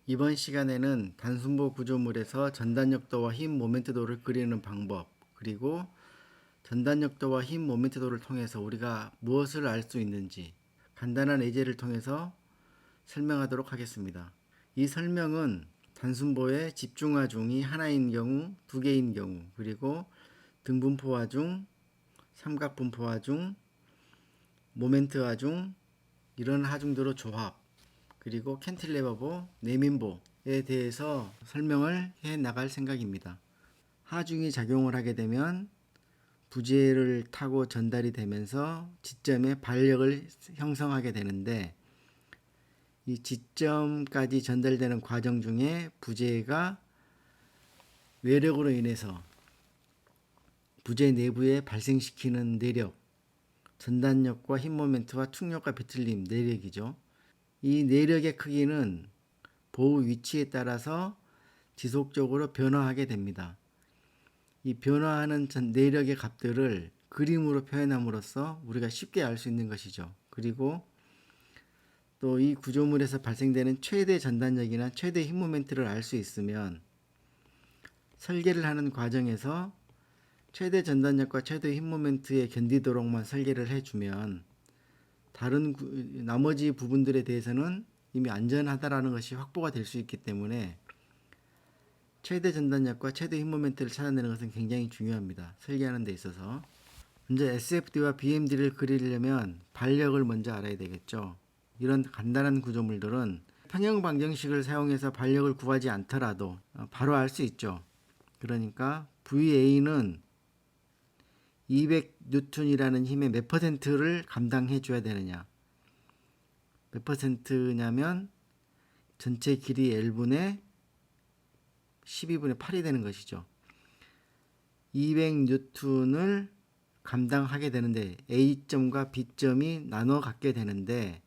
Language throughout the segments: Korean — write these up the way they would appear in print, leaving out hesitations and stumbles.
이번 시간에는 단순보 구조물에서 전단력도와 힘 모멘트도를 그리는 방법, 그리고 전단력도와 힘 모멘트도를 통해서 우리가 무엇을 알 수 있는지 간단한 예제를 통해서 설명하도록 하겠습니다. 이 설명은 단순보의 집중화 중이 하나인 경우, 두 개인 경우, 그리고 등분포화 중, 삼각분포화 중, 모멘트화 중, 이런 하중도로 조합, 그리고 캔틸레버보, 내민보에 대해서 설명을 해 나갈 생각입니다. 하중이 작용을 하게 되면 부재를 타고 전달이 되면서 지점에 반력을 형성하게 되는데, 이 지점까지 전달되는 과정 중에 부재가 외력으로 인해서 부재 내부에 발생시키는 내력, 전단력과 힘 모멘트와 충력과 비틀림 내력이죠. 이 내력의 크기는 보호 위치에 따라서 지속적으로 변화하게 됩니다. 이 변화하는 내력의 값들을 그림으로 표현함으로써 우리가 쉽게 알 수 있는 것이죠. 그리고 또 이 구조물에서 발생되는 최대 전단력이나 최대 힘 모멘트를 알 수 있으면 설계를 하는 과정에서 최대 전단력과 최대 힘 모멘트에 견디도록만 설계를 해주면 다른 나머지 부분들에 대해서는 이미 안전하다라는 것이 확보가 될 수 있기 때문에 최대 전단력과 최대 힘 모멘트를 찾아내는 것은 굉장히 중요합니다. 설계하는 데 있어서. 먼저 SFD와 BMD를 그리려면 반력을 먼저 알아야 되겠죠. 이런 간단한 구조물들은 평형 방정식을 사용해서 반력을 구하지 않더라도 바로 알 수 있죠. 그러니까 VA는 200N이라는 힘의 몇 퍼센트를 감당해 줘야 되느냐. 몇 퍼센트냐면 전체 길이 L분의 12분의 8이 되는 것이죠. 200N을 감당하게 되는데 A점과 B점이 나눠 갖게 되는데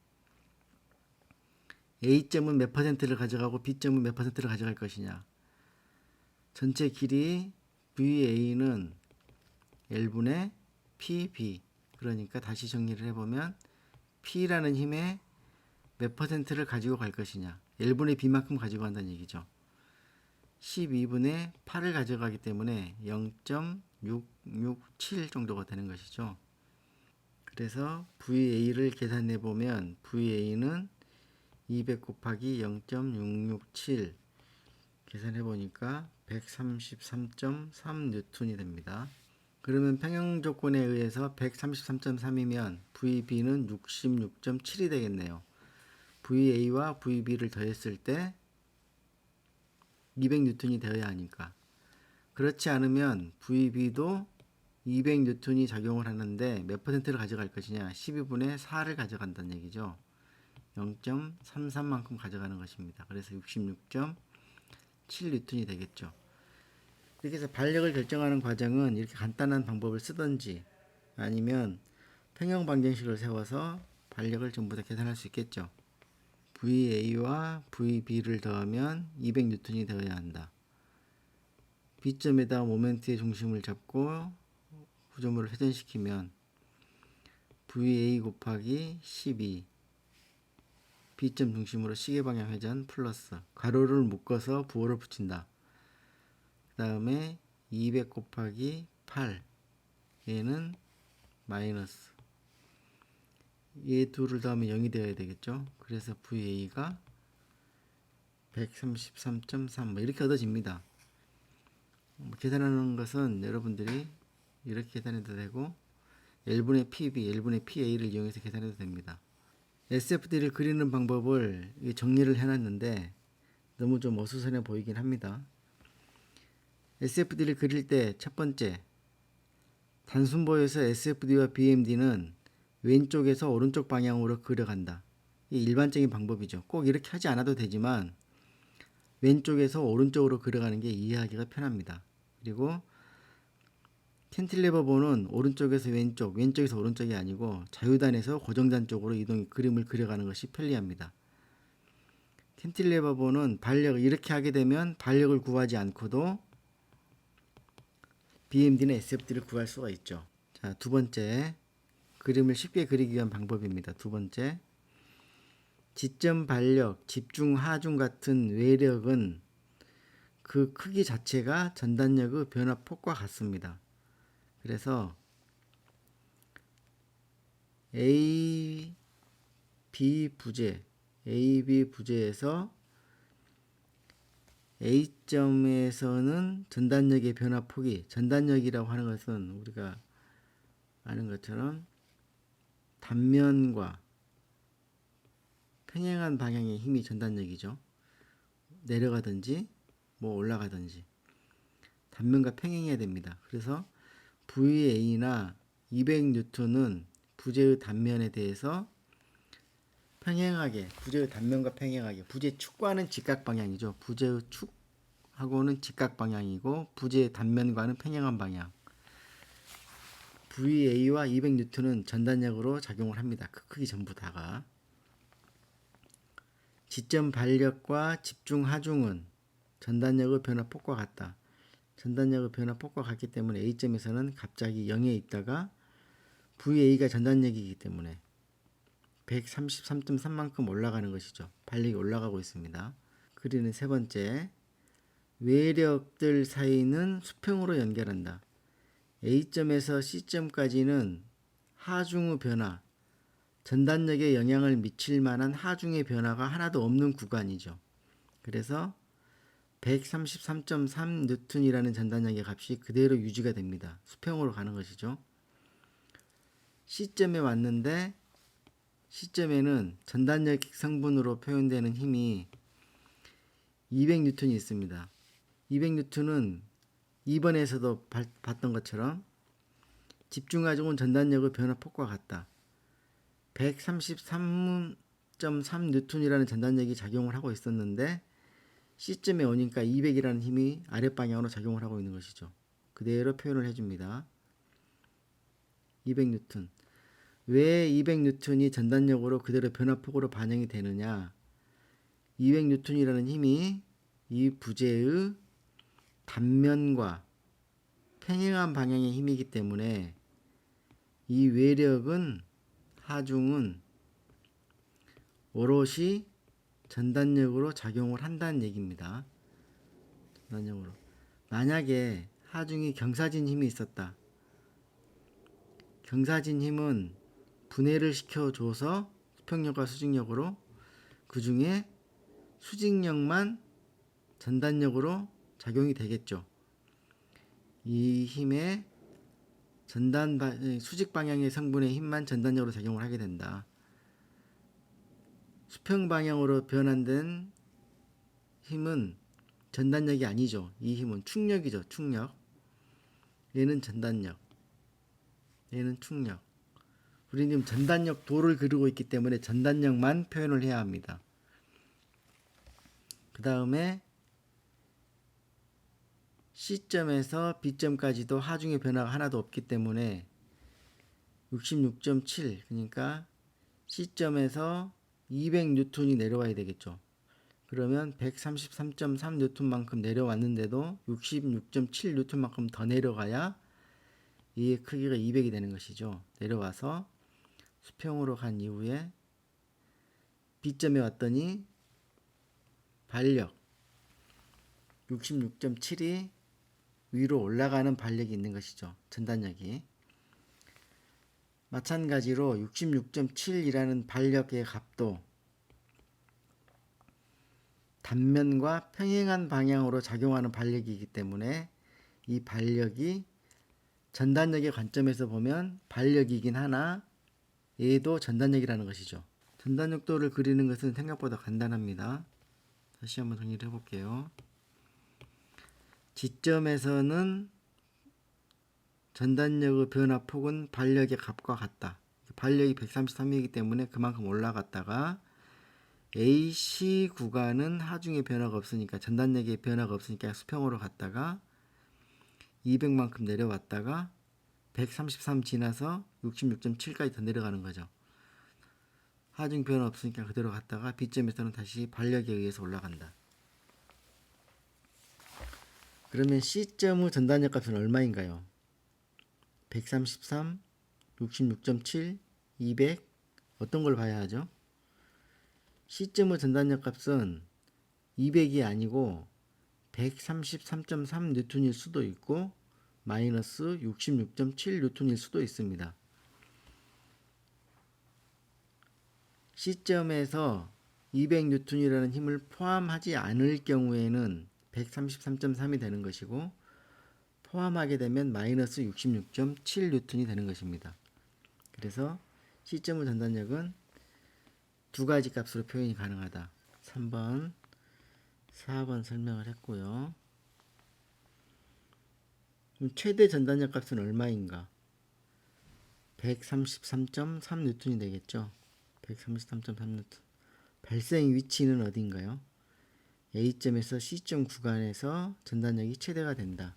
A점은 몇 퍼센트를 가져가고 B점은 몇 퍼센트를 가져갈 것이냐. 전체 길이 VA는 L분의 PB. 그러니까 다시 정리를 해보면 P라는 힘의 몇 퍼센트를 가지고 갈 것이냐. L분의 B만큼 가지고 간다는 얘기죠. 12분의 8을 가져가기 때문에 0.667 정도가 되는 것이죠. 그래서 VA를 계산해 보면 VA는 200 곱하기 0.667 계산해 보니까 133.3N이 됩니다. 그러면 평형 조건에 의해서 133.3이면 VB는 66.7이 되겠네요. VA와 VB를 더했을 때 200N이 되어야 하니까. 그렇지 않으면 VB도 200N이 작용을 하는데 몇 퍼센트를 가져갈 것이냐. 12분의 4를 가져간다는 얘기죠. 0.33만큼 가져가는 것입니다. 그래서 66.7N이 되겠죠. 이렇게 해서 반력을 결정하는 과정은 이렇게 간단한 방법을 쓰든지 아니면 평형 방정식을 세워서 반력을 전부 다 계산할 수 있겠죠. VA와 VB를 더하면 200N이 되어야 한다. B점에다 모멘트의 중심을 잡고 구조물을 회전시키면 VA 곱하기 12 B점 중심으로 시계방향 회전 플러스 가로를 묶어서 부호를 붙인다. 그 다음에 200 곱하기 8 얘는 마이너스 얘 둘을 더하면 0이 되어야 되겠죠. 그래서 VA가 133.3 이렇게 얻어집니다. 계산하는 것은 여러분들이 이렇게 계산해도 되고 L분의 PB, L분의 PA를 이용해서 계산해도 됩니다. SFD를 그리는 방법을 정리를 해놨는데 너무 좀 어수선해 보이긴 합니다. SFD를 그릴 때 첫 번째, 단순보에서 SFD와 BMD는 왼쪽에서 오른쪽 방향으로 그려간다. 이 일반적인 방법이죠. 꼭 이렇게 하지 않아도 되지만 왼쪽에서 오른쪽으로 그려가는 게 이해하기가 편합니다. 그리고 캔틸레버 보는 오른쪽에서 왼쪽, 왼쪽에서 오른쪽이 아니고 자유단에서 고정단 쪽으로 그림을 그려가는 것이 편리합니다. 캔틸레버 보는 반력을 이렇게 하게 되면 반력을 구하지 않고도 BMD나 SFD를 구할 수가 있죠. 자, 두 번째, 그림을 쉽게 그리기 위한 방법입니다. 두 번째, 지점 발력, 집중 하중 같은 외력은 그 크기 자체가 전단력의 변화폭과 같습니다. 그래서 A, B 부재, AB 부재에서 A점에서는 전단력의 변화폭이, 전단력이라고 하는 것은 우리가 아는 것처럼 단면과 평행한 방향의 힘이 전단력이죠. 내려가든지 뭐 올라가든지 단면과 평행해야 됩니다. 그래서 VA나 200N은 부재의 단면에 대해서 평행하게, 부재의 단면과 평행하게, 부재 축과는 직각 방향이죠. 부재의 축하고는 직각 방향이고 부재의 단면과는 평행한 방향. VA와 200N은 전단력으로 작용을 합니다. 그 크기 전부 다가. 지점 발력과 집중 하중은 전단력의 변화폭과 같다. 전단력의 변화폭과 같기 때문에 A점에서는 갑자기 0에 있다가 VA가 전단력이기 때문에 133.3만큼 올라가는 것이죠. 발력이 올라가고 있습니다. 그리는 세 번째, 외력들 사이는 수평으로 연결한다. A점에서 C점까지는 하중의 변화, 전단력에 영향을 미칠 만한 하중의 변화가 하나도 없는 구간이죠. 그래서 133.3N이라는 전단력의 값이 그대로 유지가 됩니다. 수평으로 가는 것이죠. C점에 왔는데 C점에는 전단력 성분으로 표현되는 힘이 200N이 있습니다. 200N은 2번에서도 봤던 것처럼 집중하중은 전단력의 변화폭과 같다. 133.3N이라는 전단력이 작용을 하고 있었는데 C점에 오니까 200이라는 힘이 아랫방향으로 작용을 하고 있는 것이죠. 그대로 표현을 해줍니다. 200N. 왜 200N이 전단력으로 그대로 변화폭으로 반영이 되느냐? 200N이라는 힘이 이 부재의 단면과 평행한 방향의 힘이기 때문에 이 외력은, 하중은 오롯이 전단력으로 작용을 한다는 얘기입니다. 전단력으로. 만약에 하중이 경사진 힘이 있었다. 경사진 힘은 분해를 시켜줘서 수평력과 수직력으로, 그 중에 수직력만 전단력으로 작용이 되겠죠. 이 힘에 수직 방향의 성분의 힘만 전단력으로 작용을 하게 된다. 수평 방향으로 변환된 힘은 전단력이 아니죠. 이 힘은 충력이죠. 충력. 얘는 전단력. 얘는 충력. 우리는 지금 전단력 도를 그리고 있기 때문에 전단력만 표현을 해야 합니다. 그 다음에 C점에서 B점까지도 하중의 변화가 하나도 없기 때문에 66.7, 그러니까 C점에서 200N이 내려와야 되겠죠. 그러면 133.3N만큼 내려왔는데도 66.7N만큼 더 내려가야 이 크기가 200이 되는 것이죠. 내려와서 수평으로 간 이후에 B점에 왔더니 발력 66.7이 위로 올라가는 발력이 있는 것이죠. 전단력이. 마찬가지로 66.7이라는 발력의 값도 단면과 평행한 방향으로 작용하는 발력이기 때문에 이 발력이 전단력의 관점에서 보면 발력이긴 하나 얘도 전단력이라는 것이죠. 전단력도를 그리는 것은 생각보다 간단합니다. 다시 한번 정리를 해볼게요. 지점에서는 전단력의 변화폭은 발력의 값과 같다. 발력이 133이기 때문에 그만큼 올라갔다가 AC 구간은 하중의 변화가 없으니까, 전단력의 변화가 없으니까 수평으로 갔다가 200만큼 내려왔다가 133 지나서 66.7까지 더 내려가는 거죠. 하중 변화 없으니까 그대로 갔다가 B점에서는 다시 발력에 의해서 올라간다. 그러면 C점의 전단력 값은 얼마인가요? 133, 66.7, 200 어떤 걸 봐야 하죠? C점의 전단력 값은 200이 아니고 133.3 뉴턴일 수도 있고 마이너스 66.7 뉴턴일 수도 있습니다. C점에서 200 뉴턴이라는 힘을 포함하지 않을 경우에는 133.3이 되는 것이고 포함하게 되면 마이너스 66.7 뉴턴이 되는 것입니다. 그래서 C점의 전단력은 두 가지 값으로 표현이 가능하다. 3번, 4번 설명을 했고요. 그럼 최대 전단력 값은 얼마인가? 133.3 뉴턴이 되겠죠. 133.3 뉴턴. 발생 위치는 어딘가요? A점에서 C점 구간에서 전단력이 최대가 된다.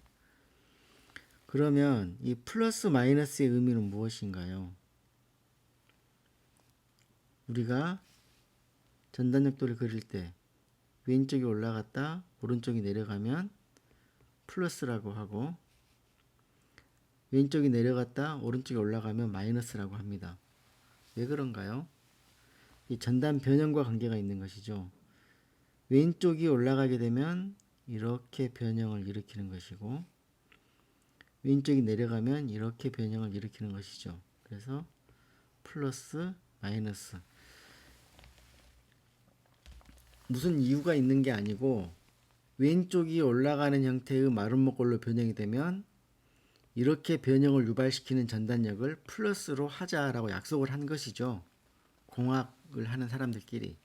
그러면 이 플러스 마이너스의 의미는 무엇인가요? 우리가 전단력도를 그릴 때 왼쪽이 올라갔다 오른쪽이 내려가면 플러스라고 하고 왼쪽이 내려갔다 오른쪽이 올라가면 마이너스라고 합니다. 왜 그런가요? 이 전단 변형과 관계가 있는 것이죠. 왼쪽이 올라가게 되면 이렇게 변형을 일으키는 것이고 왼쪽이 내려가면 이렇게 변형을 일으키는 것이죠. 그래서 플러스 마이너스 무슨 이유가 있는 게 아니고 왼쪽이 올라가는 형태의 마름모꼴로 변형이 되면 이렇게 변형을 유발시키는 전단력을 플러스로 하자라고 약속을 한 것이죠. 공학을 하는 사람들끼리.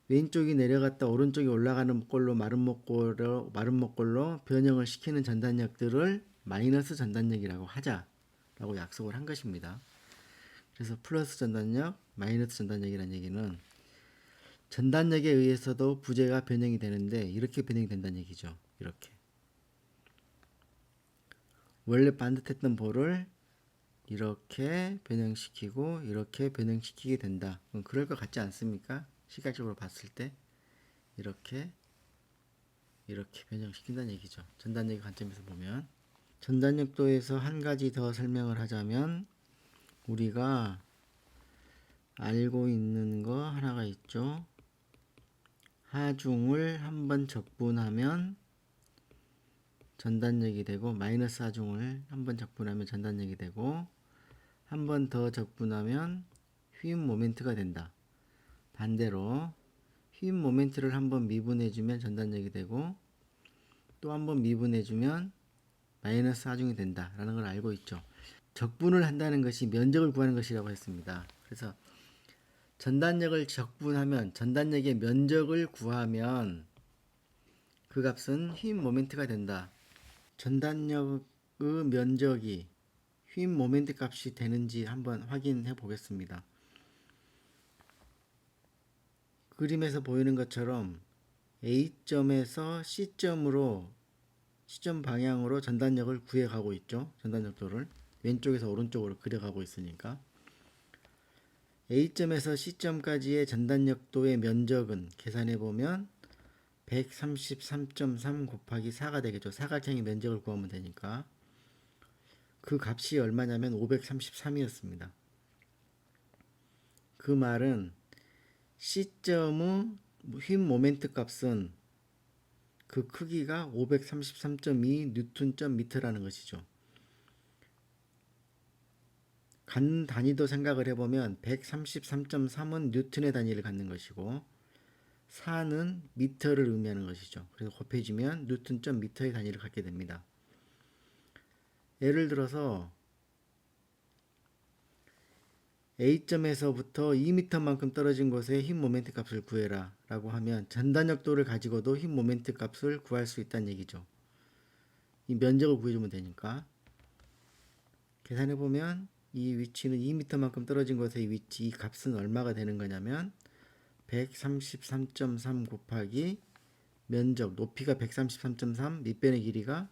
왼쪽이 내려갔다 오른쪽이 올라가는 꼴로 마름모꼴로 변형을 시키는 전단력들을 마이너스 전단력이라고 하자라고 약속을 한 것입니다. 그래서 플러스 전단력, 마이너스 전단력이라는 얘기는 전단력에 의해서도 부재가 변형이 되는데 이렇게 변형이 된다는 얘기죠. 이렇게. 원래 반듯했던 볼을 이렇게 변형시키고 이렇게 변형시키게 된다. 그럴 것 같지 않습니까? 시각적으로 봤을 때 이렇게 변형시킨다는 얘기죠. 전단력의 관점에서 보면. 전단력도에서 한 가지 더 설명을 하자면 우리가 알고 있는 거 하나가 있죠. 하중을 한번 적분하면 전단력이 되고 마이너스 하중을 한번 적분하면 전단력이 되고 한 번 더 적분하면 휘인 모멘트가 된다. 반대로 휘인 모멘트를 한번 미분해주면 전단력이 되고 또 한 번 미분해주면 마이너스 하중이 된다 라는 걸 알고 있죠. 적분을 한다는 것이 면적을 구하는 것이라고 했습니다. 그래서 전단력을 적분하면 전단력의 면적을 구하면 그 값은 휘인 모멘트가 된다. 전단력의 면적이 휘인 모멘트 값이 되는지 한번 확인해 보겠습니다. 그림에서 보이는 것처럼 A점에서 C점 방향으로 전단력을 구해가고 있죠. 전단력도를 왼쪽에서 오른쪽으로 그려가고 있으니까 A점에서 C점까지의 전단력도의 면적은 계산해 보면 133.3 곱하기 4가 되겠죠. 사각형의 면적을 구하면 되니까 그 값이 얼마냐면 533이었습니다. 그 말은 C점의 휨 모멘트 값은 그 크기가 533.2 뉴턴 미터라는 것이죠. 간 단위도 생각을 해보면 133.3은 뉴턴의 단위를 갖는 것이고 4는 미터를 의미하는 것이죠. 그래서 곱해지면 뉴턴 미터의 단위를 갖게 됩니다. 예를 들어서 A점에서부터 2m만큼 떨어진 곳에 휨 모멘트 값을 구해라 라고 하면 전단력도를 가지고도 휨 모멘트 값을 구할 수 있다는 얘기죠. 이 면적을 구해주면 되니까 계산해보면 이 위치는 2m만큼 떨어진 곳의 위치 이 값은 얼마가 되는 거냐면 133.3 곱하기 면적 높이가 133.3 밑변의 길이가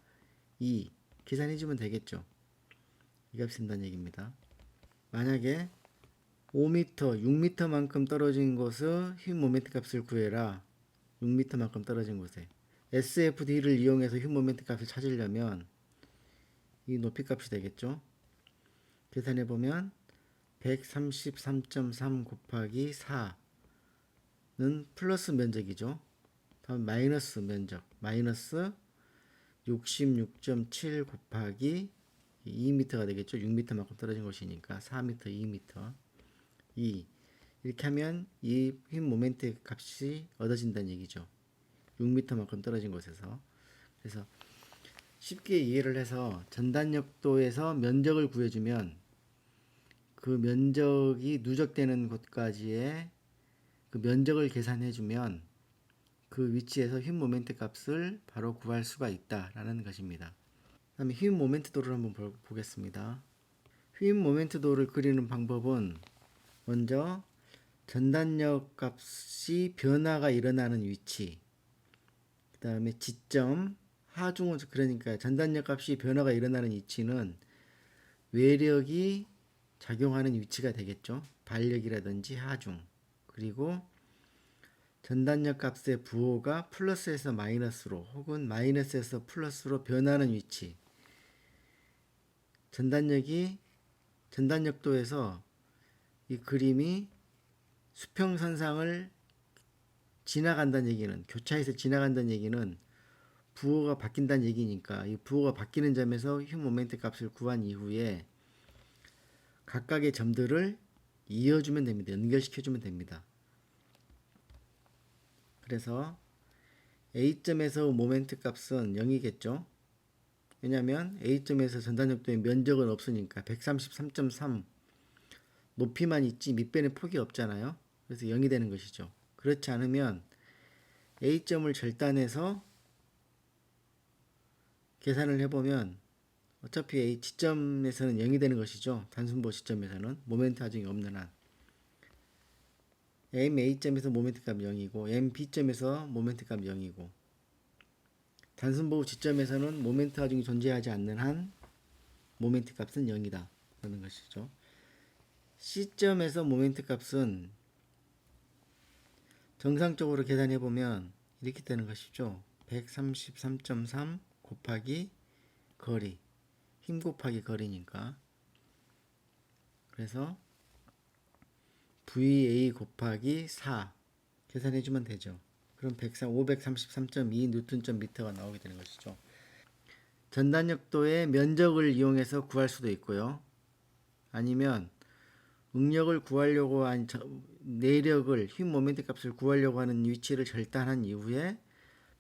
2 계산해주면 되겠죠. 이 값이 된다는 얘기입니다. 만약에 5m, 6m만큼 떨어진 곳의 휨 모멘트 값을 구해라. 6m만큼 떨어진 곳에 SFD를 이용해서 휨 모멘트 값을 찾으려면 이 높이 값이 되겠죠. 계산해 보면 133.3 곱하기 4 플러스 면적이죠. 다음 마이너스 면적. 마이너스 66.7 곱하기 2m가 되겠죠. 6m만큼 떨어진 것이니까 4m, 2m. 2. 이렇게 하면 이 힘 모멘트 값이 얻어진다는 얘기죠. 6m만큼 떨어진 곳에서. 그래서 쉽게 이해를 해서 전단역도에서 면적을 구해주면 그 면적이 누적되는 곳까지의 그 면적을 계산해주면 그 위치에서 휨 모멘트 값을 바로 구할 수가 있다라는 것입니다. 다음에 휨 모멘트 도를 한번 보겠습니다. 휨 모멘트 도를 그리는 방법은 먼저 전단력 값이 변화가 일어나는 위치, 그 다음에 지점, 하중, 그러니까 전단력 값이 변화가 일어나는 위치는 외력이 작용하는 위치가 되겠죠. 발력이라든지 하중. 그리고 전단력 값의 부호가 플러스에서 마이너스로 혹은 마이너스에서 플러스로 변하는 위치. 전단력도에서 이 그림이 수평선상을 지나간다는 얘기는, 교차해서 지나간다는 얘기는 부호가 바뀐다는 얘기니까 이 부호가 바뀌는 점에서 휨 모멘트 값을 구한 이후에 각각의 점들을 이어주면 됩니다. 연결시켜주면 됩니다. 그래서 A점에서 모멘트 값은 0이겠죠. 왜냐하면 A점에서 전단력도의 면적은 없으니까 133.3 높이만 있지 밑변의 폭이 없잖아요. 그래서 0이 되는 것이죠. 그렇지 않으면 A점을 절단해서 계산을 해보면 어차피 A 지점에서는 0이 되는 것이죠. 단순보 지점에서는 모멘트 하중이 없는 한. MA점에서 모멘트 값 0이고 MB점에서 모멘트 값 0이고 단순보호 지점에서는 모멘트 하중이 존재하지 않는 한 모멘트 값은 0이다 라는 것이죠. C점에서 모멘트 값은 정상적으로 계산해보면 이렇게 되는 것이죠. 133.3 곱하기 거리, 힘 곱하기 거리니까. 그래서 VA 곱하기 4 계산해주면 되죠. 그럼 533.2 뉴턴/미터가 나오게 되는 것이죠. 전단력도의 면적을 이용해서 구할 수도 있고요. 아니면 응력을 구하려고 한 내력을 휨 모멘트 값을 구하려고 하는 위치를 절단한 이후에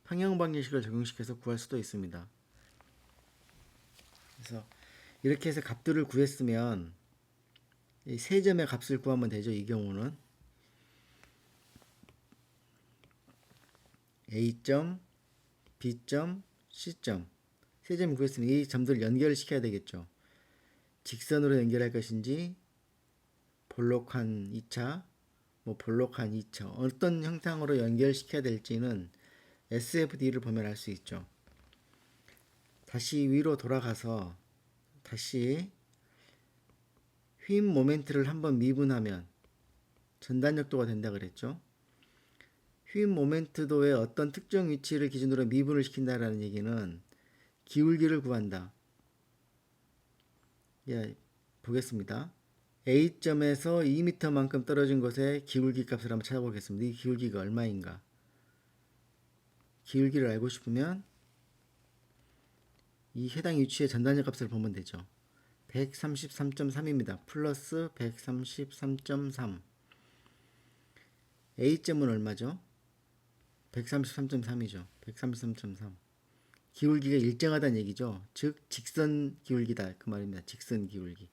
평형 방정식을 적용시켜서 구할 수도 있습니다. 그래서 이렇게 해서 값들을 구했으면 이 세 점의 값을 구하면 되죠. 이 경우는 A점, B점, C점 세 점을 구했으면 이 점들을 연결시켜야 되겠죠. 직선으로 연결할 것인지 볼록한 2차, 볼록한 2차 어떤 형상으로 연결시켜야 될지는 SFD를 보면 알 수 있죠. 다시 위로 돌아가서 다시 휨 모멘트를 한번 미분하면 전단력도가 된다 그랬죠. 휨 모멘트도의 어떤 특정 위치를 기준으로 미분을 시킨다라는 얘기는 기울기를 구한다. 예, 보겠습니다. A점에서 2m만큼 떨어진 곳의 기울기 값을 한번 찾아보겠습니다. 이 기울기가 얼마인가? 기울기를 알고 싶으면 이 해당 위치의 전단력 값을 보면 되죠. 133.3입니다. 플러스 133.3. A점은 얼마죠? 133.3이죠. 133.3. 기울기가 일정하다는 얘기죠. 즉 직선 기울기다 그 말입니다. 직선 기울기.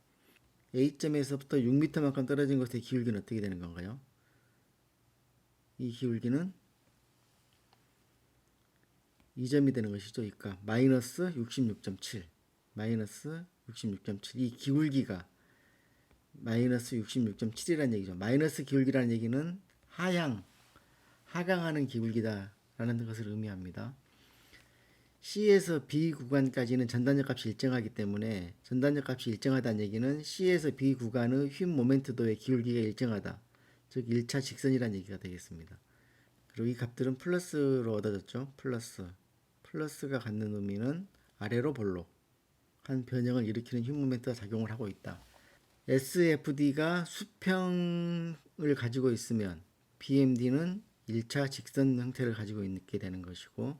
A점에서부터 6m만큼 떨어진 곳의 기울기는 어떻게 되는 건가요? 이 기울기는 2점이 되는 것이죠. 그러니까 마이너스 66.7 마이너스 66.7 이 기울기가 마이너스 66.7이라는 얘기죠. 마이너스 기울기라는 얘기는 하강하는 기울기다 라는 것을 의미합니다. C에서 B 구간까지는 전단력 값이 일정하기 때문에 전단력 값이 일정하다는 얘기는 C에서 B 구간의 휨 모멘트도의 기울기가 일정하다. 즉 1차 직선이라는 얘기가 되겠습니다. 그리고 이 값들은 플러스로 얻어졌죠. 플러스가 갖는 의미는 아래로 볼록 한 변형을 일으키는 휨 모멘트가 작용을 하고 있다. SFD가 수평을 가지고 있으면 BMD는 1차 직선 형태를 가지고 있게 되는 것이고,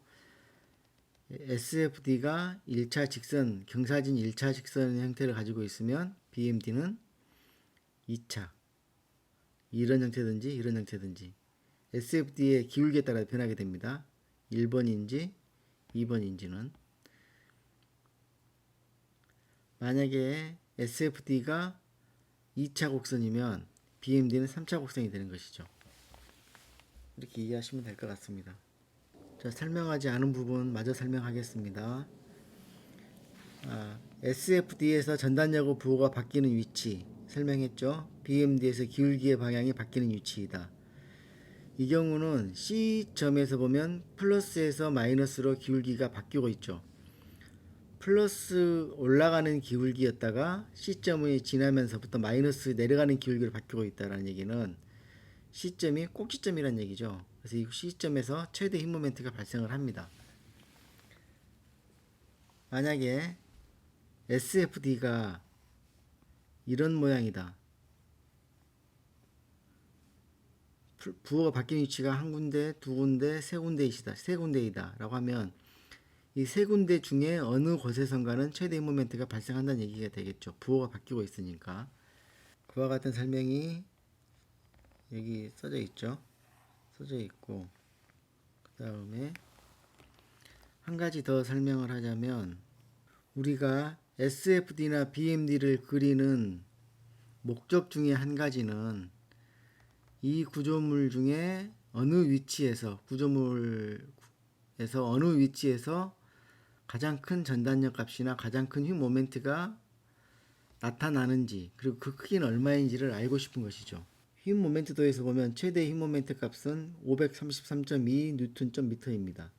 SFD가 1차 직선, 경사진 1차 직선 형태를 가지고 있으면 BMD는 2차, 이런 형태든지 이런 형태든지 SFD의 기울기에 따라 변하게 됩니다. 1번인지 2번인지는. 만약에 SFD가 2차 곡선이면 BMD는 3차 곡선이 되는 것이죠. 이렇게 이해하시면 될 것 같습니다. 자, 설명하지 않은 부분 마저 설명하겠습니다. SFD에서 전단여고 부호가 바뀌는 위치 설명했죠. BMD에서 기울기의 방향이 바뀌는 위치이다. 이 경우는 C점에서 보면 플러스에서 마이너스로 기울기가 바뀌고 있죠. 플러스 올라가는 기울기였다가 C점을 지나면서부터 마이너스 내려가는 기울기로 바뀌고 있다는 얘기는 C점이 꼭지점이라는 얘기죠. 그래서 이 C점에서 최대 힘 모멘트가 발생을 합니다. 만약에 SFD가 이런 모양이다. 부호가 바뀐 위치가 한 군데, 두 군데, 세 군데이다 라고 하면 이 세 군데 중에 어느 곳에선가는 최대 힘 모멘트가 발생한다는 얘기가 되겠죠. 부호가 바뀌고 있으니까. 그와 같은 설명이 여기 써져 있죠. 써져 있고, 그 다음에 한 가지 더 설명을 하자면, 우리가 SFD나 BMD를 그리는 목적 중에 한 가지는 이 구조물 중에 어느 위치에서, 구조물에서 어느 위치에서 가장 큰 전단력 값이나 가장 큰 힘 모멘트가 나타나는지, 그리고 그 크기는 얼마인지를 알고 싶은 것이죠. 힘 모멘트도에서 보면 최대 힘 모멘트 값은 533.2 뉴턴/미터입니다.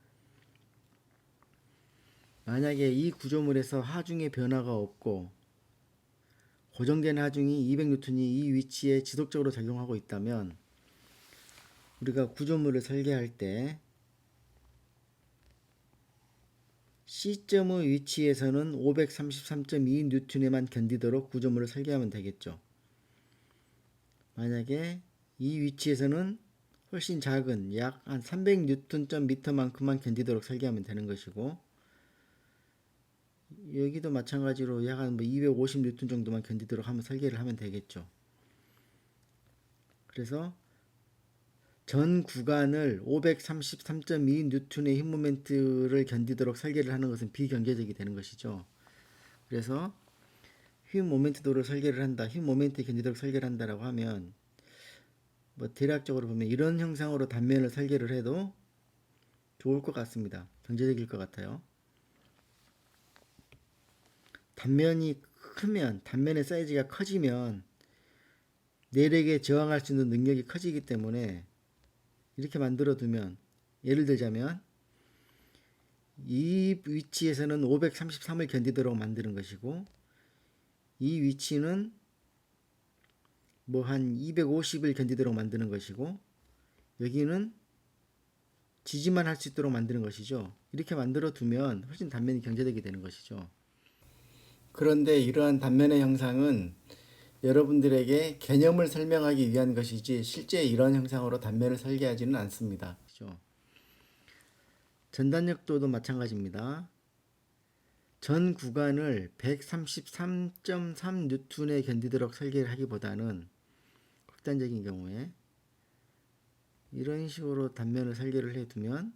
만약에 이 구조물에서 하중의 변화가 없고 고정된 하중이 200뉴턴이 이 위치에 지속적으로 작용하고 있다면 우리가 구조물을 설계할 때 C점의 위치에서는 533.2 뉴턴에만 견디도록 구조물을 설계하면 되겠죠. 만약에 이 위치에서는 훨씬 작은 약 한 300뉴턴/미터만큼만 견디도록 설계하면 되는 것이고, 여기도 마찬가지로 약 한 250뉴턴 정도만 견디도록 하면 설계를 하면 되겠죠. 그래서 전 구간을 533.2 뉴턴의 힘 모멘트를 견디도록 설계를 하는 것은 비경제적이 되는 것이죠. 그래서 힘 모멘트도를 설계를 한다, 힘 모멘트에 견디도록 설계를 한다라고 하면 뭐 대략적으로 보면 이런 형상으로 단면을 설계를 해도 좋을 것 같습니다. 경제적일 것 같아요. 단면이 크면, 단면의 사이즈가 커지면 내력에 저항할 수 있는 능력이 커지기 때문에 이렇게 만들어 두면, 예를 들자면 이 위치에서는 533을 견디도록 만드는 것이고, 이 위치는 뭐 한 250을 견디도록 만드는 것이고, 여기는 지지만 할 수 있도록 만드는 것이죠. 이렇게 만들어 두면 훨씬 단면이 경제적이 되는 것이죠. 그런데 이러한 단면의 형상은 여러분들에게 개념을 설명하기 위한 것이지 실제 이런 형상으로 단면을 설계하지는 않습니다. 전단력도도 마찬가지입니다. 전 구간을 133.3 뉴턴에 견디도록 설계를 하기보다는 극단적인 경우에 이런 식으로 단면을 설계를 해두면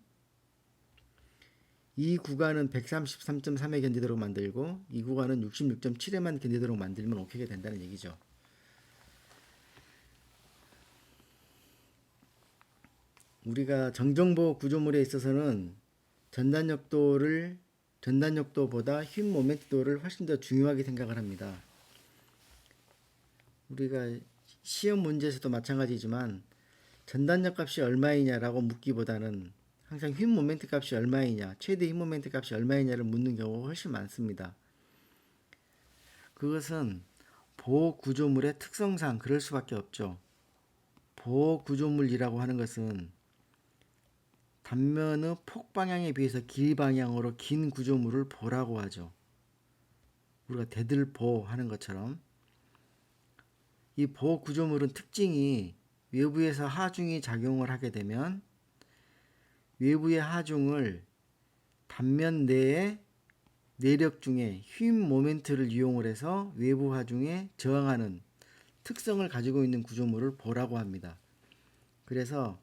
이 구간은 133.3에 견디도록 만들고 이 구간은 66.7에만 견디도록 만들면 오케이가 된다는 얘기죠. 우리가 정정보 구조물에 있어서는 전단력도보다 힘 모멘트도를 훨씬 더 중요하게 생각을 합니다. 우리가 시험 문제에서도 마찬가지지만 전단력 값이 얼마이냐라고 묻기보다는 항상 힘 모멘트 값이 얼마이냐, 최대 힘 모멘트 값이 얼마이냐를 묻는 경우가 훨씬 많습니다. 그것은 보호 구조물의 특성상 그럴 수밖에 없죠. 보호 구조물이라고 하는 것은 단면의 폭 방향에 비해서 길 방향으로 긴 구조물을 보라고 하죠. 우리가 대들보 하는 것처럼 이 보호 구조물은 특징이 외부에서 하중이 작용을 하게 되면 외부의 하중을 단면 내의 내력 중에 휨 모멘트를 이용을 해서 외부 하중에 저항하는 특성을 가지고 있는 구조물을 보라고 합니다. 그래서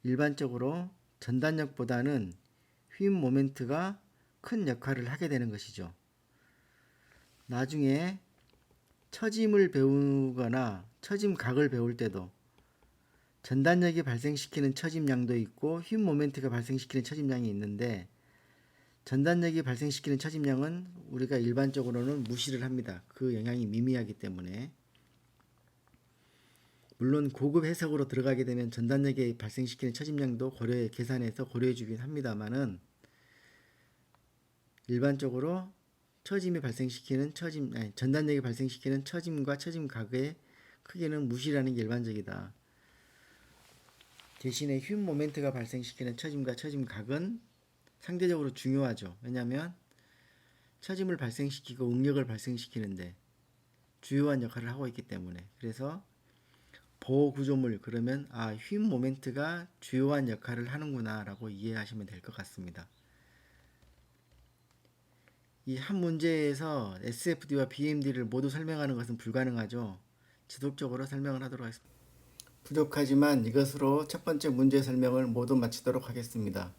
일반적으로 전단력보다는 휨 모멘트가 큰 역할을 하게 되는 것이죠. 나중에 처짐을 배우거나 처짐각을 배울 때도 전단력이 발생시키는 처짐량도 있고 휨 모멘트가 발생시키는 처짐량이 있는데, 전단력이 발생시키는 처짐량은 우리가 일반적으로는 무시를 합니다. 그 영향이 미미하기 때문에. 물론 고급 해석으로 들어가게 되면 전단력이 발생시키는 처짐량도 계산해서 고려해 주긴 합니다만은, 일반적으로 전단력이 발생시키는 처짐과 처짐각의 크기는 무시라는 게 일반적이다. 대신에 휨 모멘트가 발생시키는 처짐과 처짐각은 상대적으로 중요하죠. 왜냐하면 처짐을 발생시키고 응력을 발생시키는데 주요한 역할을 하고 있기 때문에. 그래서 보호 구조물, 그러면 휨 모멘트가 주요한 역할을 하는구나 라고 이해하시면 될 것 같습니다. 이 한 문제에서 SFD와 BMD를 모두 설명하는 것은 불가능하죠. 지속적으로 설명을 하도록 하겠습니다. 부족하지만 이것으로 첫 번째 문제 설명을 모두 마치도록 하겠습니다.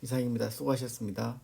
이상입니다. 수고하셨습니다.